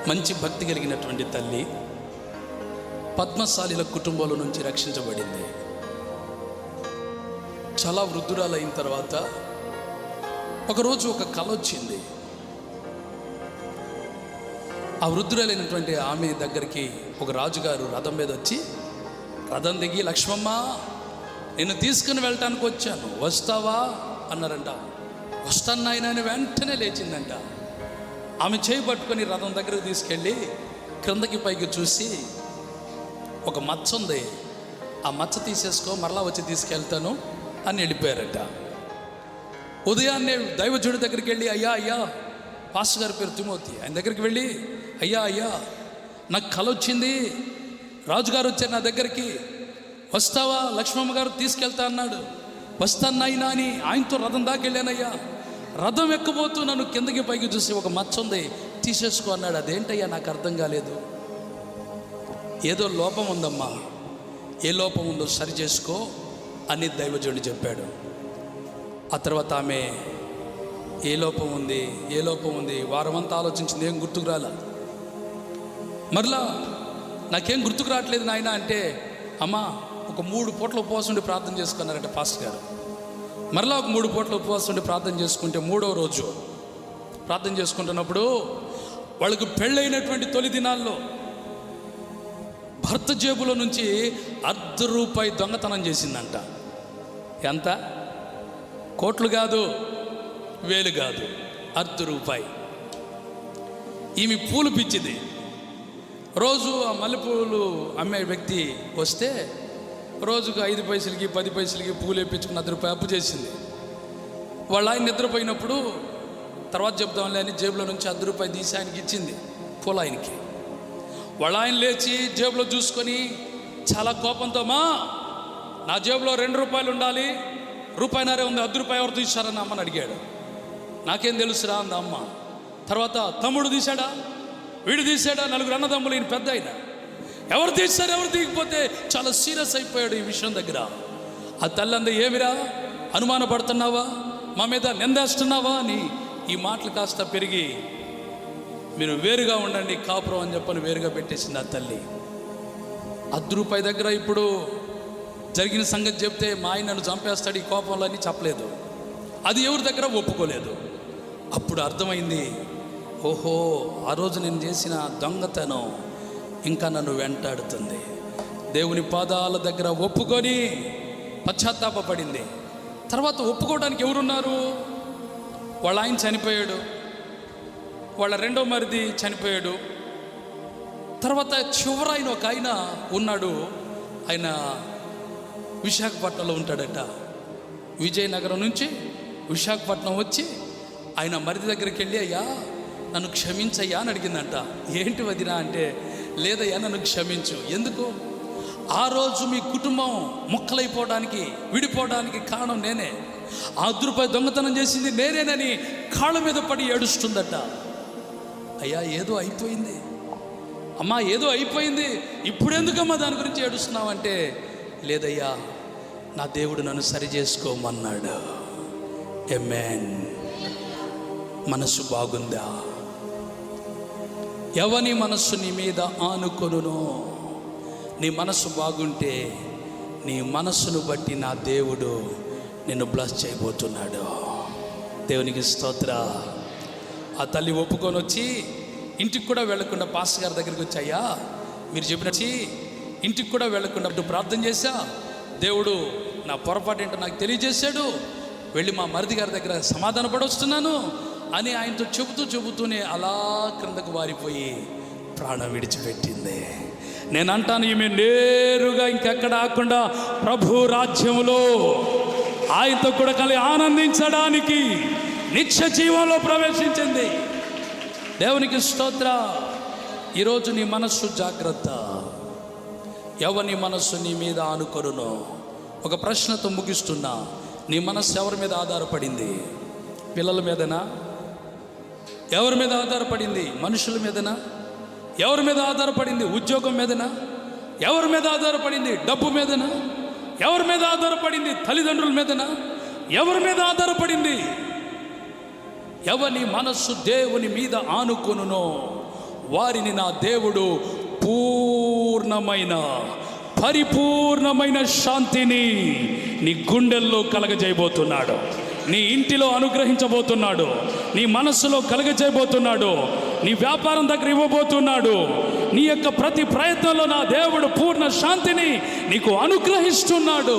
మంచి భక్తి కలిగినటువంటి తల్లి పద్మశాలిల కుటుంబాల నుంచి రక్షించబడింది. చాలా వృద్ధురాలైన తర్వాత ఒకరోజు ఒక కల వచ్చింది. ఆ వృద్ధురాలైనటువంటి ఆమె దగ్గరికి ఒక రాజుగారు రథం మీద వచ్చి, రథం దిగి, లక్ష్మమ్మ నేను తీసుకుని వెళ్ళటానికి వచ్చాను, వస్తావా అన్నారంట. వస్తాను నాయన అని వెంటనే లేచిందంట. ఆమె చేయి పట్టుకొని రథం దగ్గరకు తీసుకెళ్ళి క్రిందకి పైకి చూసి, ఒక మచ్చ ఉంది, ఆ మచ్చ తీసేసుకో, మరలా వచ్చి తీసుకెళ్తాను అని వెళ్ళిపోయారట. ఉదయాన్నే దైవజుడి దగ్గరికి వెళ్ళి, అయ్యా అయ్యా, పాస్టర్ గారి పేరు తిమోతి, ఆయన దగ్గరికి వెళ్ళి, అయ్యా అయ్యా నాకు కల వచ్చింది, రాజుగారు వచ్చారు నా దగ్గరికి, వస్తావా, లక్ష్మమ్మ గారు తీసుకెళ్తా అన్నాడు, వస్తాను నాయనా అని ఆయనతో రథం దాకా వెళ్ళానయ్యా. రథం ఎక్కబోతూ నన్ను కిందకి పైకి చూసి, ఒక మచ్చ ఉంది తీసేసుకో అన్నాడు. అదేంటయ్యా నాకు అర్థం కాలేదు. ఏదో లోపం ఉందమ్మా, ఏ లోపం ఉందో సరి చేసుకో అని దైవజనుడు చెప్పాడు. ఆ తర్వాత ఆమె ఏ లోపం ఉంది వారమంతా ఆలోచించింది, ఏం గుర్తుకు రాలా. మరలా నాకేం గుర్తుకు రావట్లేదు నాయన అంటే, అమ్మా ఒక 3 పూట్ల ఉపవాసం ఉండి ప్రార్థన చేసుకున్నారంట పాస్టర్ గారు. మరలా ఒక 3 పూట్ల ఉపవాసం ఉండి ప్రార్థన చేసుకుంటే 3వ రోజు ప్రార్థన చేసుకుంటున్నప్పుడు వాళ్ళకు పెళ్ళైనటువంటి తొలి దినాల్లో భర్త జేబులో నుంచి ₹1 దొంగతనం చేసిందంట. ఎంత? కోట్లు కాదు, వేలు కాదు, ₹1. ఈమె పూలు పిచ్చిది. రోజు ఆ మల్లెపూలు అమ్మే వ్యక్తి వస్తే రోజుకు 5 పైసలకి 10 పైసలకి పూలు వేయించుకుని ₹1 అప్పు చేసింది. వాళ్ళ ఆయన నిద్రపోయినప్పుడు తర్వాత చెప్దాంలే అని జేబులో నుంచి ₹1 తీసి ఆయనకి ఇచ్చింది, పూల ఆయనకి. వాళ్ళ ఆయన లేచి జేబులో చూసుకొని చాలా కోపంతో, మా నా జేబులో ₹2 ఉండాలి, ₹1.5 ఉంది, ₹1 ఎవరు తీశారని అమ్మని అడిగాడు. నాకేం తెలుసురా అంద అమ్మ. తర్వాత తమ్ముడు తీశాడా, వీడు తీశాడా, 4 అన్నదమ్ములు, ఈయన పెద్ద ఆయన, ఎవరు తీశారు, ఎవరు తీయకపోతే చాలా సీరియస్ అయిపోయాడు ఈ విషయం దగ్గర. ఆ తల్లి ఏమిరా అనుమానపడుతున్నావా, మా మీద నిందేస్తున్నావా అని ఈ మాటలు కాస్త పెరిగి, మీరు వేరుగా ఉండండి కాపురం అని చెప్పని వేరుగా పెట్టేసింది ఆ తల్లి. ₹1 దగ్గర ఇప్పుడు జరిగిన సంగతి చెప్తే మా ఆయన నన్ను చంపేస్తాడు ఈ కోపంలో అని చెప్పలేదు. అది ఎవరి దగ్గర ఒప్పుకోలేదు. అప్పుడు అర్థమైంది, ఓహో ఆ రోజు నేను చేసిన దొంగతనం ఇంకా నన్ను వెంటాడుతుంది. దేవుని పాదాల దగ్గర ఒప్పుకొని పశ్చాత్తాపపడింది. తర్వాత ఒప్పుకోవడానికి ఎవరున్నారు? వాళ్ళ ఆయన చనిపోయాడు, వాళ్ళ 2వ మరిది చనిపోయాడు. తర్వాత చివర ఆయన ఒక ఆయన ఉన్నాడు, ఆయన విశాఖపట్నంలో ఉంటాడట. విజయనగరం నుంచి విశాఖపట్నం వచ్చి ఆయన మరిది దగ్గరికి వెళ్ళి, అయ్యా నన్ను క్షమించయ్యా అని అడిగిందంట. ఏంటి వదినా అంటే, లేదయ్యా నన్ను క్షమించు. ఎందుకు? ఆ రోజు మీ కుటుంబం ముక్కలైపోవడానికి, విడిపోవడానికి కారణం నేనే, ₹100 దొంగతనం చేసింది నేనేనని కాళ్ళ మీద పడి ఏడుస్తుందట. అయ్యా ఏదో అయిపోయింది అమ్మా, ఏదో అయిపోయింది, ఇప్పుడెందుకమ్మా దాని గురించి ఏడుస్తున్నావు అంటే, లేదయ్యా నా దేవుడు నన్ను సరి చేసుకోమన్నాడు. ఆమేన్. మనసు బాగుందా? ఎవని మనస్సు నీ మీద ఆనుకొనునో, నీ మనస్సు బాగుంటే నీ మనస్సును బట్టి నా దేవుడు నిన్ను బ్లెస్ చేయబోతున్నాడు. దేవునికి స్తోత్ర. ఆ తల్లి ఒప్పుకొని వచ్చి ఇంటికి కూడా వెళ్లకుండా పాస్టర్ గారి దగ్గరికి వచ్చాయా, మీరు చెప్పినచ్చి ఇంటికి కూడా వెళ్లకుండా ప్రార్థన చేశా, దేవుడు నా పొరపాటు ఏంటో నాకు తెలియజేశాడు, వెళ్ళి మా మరిది గారి దగ్గర సమాధాన పడొస్తున్నాను అని ఆయనతో చెబుతూనే అలా క్రిందకు వారిపోయి ప్రాణం విడిచిపెట్టింది. నేను అంటాను, ఈమె నేరుగా ఇంకెక్కడ ఆకుండా ప్రభు రాజ్యములో ఆయనతో కూడా కలిసి ఆనందించడానికి నిత్య జీవంలో ప్రవేశించింది. దేవునికి స్తోత్ర. ఈరోజు నీ మనస్సు జాగ్రత్త. ఎవని మనస్సు నీ మీద ఆనుకొనునో. ఒక ప్రశ్నతో ముగిస్తున్నా, నీ మనస్సు ఎవరి మీద ఆధారపడింది? పిల్లల మీదనా? ఎవరి మీద ఆధారపడింది? మనుషుల మీదనా? ఎవరి మీద ఆధారపడింది? ఉద్యోగం మీదనా? ఎవరి మీద ఆధారపడింది? డబ్బు మీదనా? ఎవరి మీద ఆధారపడింది? తల్లిదండ్రుల మీదనా? ఎవరి మీద ఆధారపడింది? ఎవని మనస్సు దేవుని మీద ఆనుకొనునో వారిని నా దేవుడు పరిపూర్ణమైన శాంతిని నీ గుండెల్లో కలగజేయబోతున్నాడు, నీ ఇంటిలో అనుగ్రహించబోతున్నాడు, నీ మనస్సులో కలగజేయబోతున్నాడు, నీ వ్యాపారం దగ్గర ఇవ్వబోతున్నాడు. నీ యొక్క ప్రతి ప్రయత్నంలో నా దేవుడు పూర్ణ శాంతిని నీకు అనుగ్రహిస్తున్నాడు.